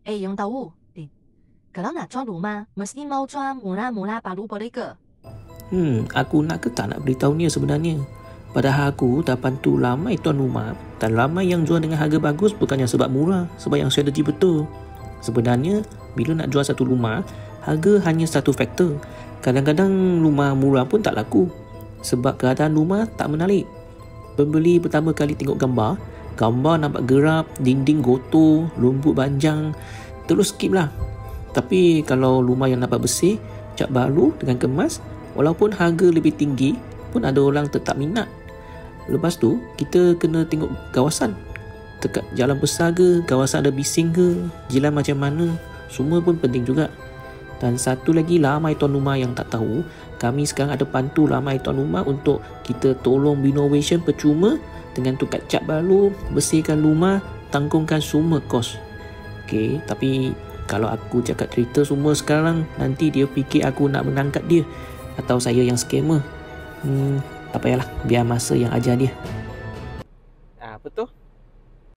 Yang tahu. Kalau nak jual rumah, mesti mau jual murah-murah baru boleh ke? Aku nak ke tak nak beritahu ni sebenarnya. Padahal aku dah bantu ramai tuan rumah dan ramai yang jual dengan harga bagus bukannya sebab murah, sebab yang strategi betul. Sebenarnya, bila nak jual satu rumah, harga hanya satu faktor. Kadang-kadang rumah murah pun tak laku sebab keadaan rumah tak menarik. Pembeli pertama kali tengok gambar nampak gerap, dinding gotor, rumput panjang, terus skip lah. Tapi kalau rumah yang nampak bersih, cat baru dengan kemas, walaupun harga lebih tinggi pun ada orang tetap minat. Lepas tu, kita kena tengok kawasan. Dekat jalan besar ke, kawasan ada bising ke, jiran macam mana, semua pun penting juga. Dan satu lagi, ramai tuan rumah yang tak tahu, kami sekarang ada bantu ramai tuan rumah untuk kita tolong renovation percuma dengan tukar cat baru, bersihkan rumah, tanggungan semua kos. Okay, tapi kalau aku cakap cerita semua sekarang, nanti dia fikir aku nak menangkap dia atau saya yang scammer. Tak payahlah, biar masa yang ajar dia. Betul.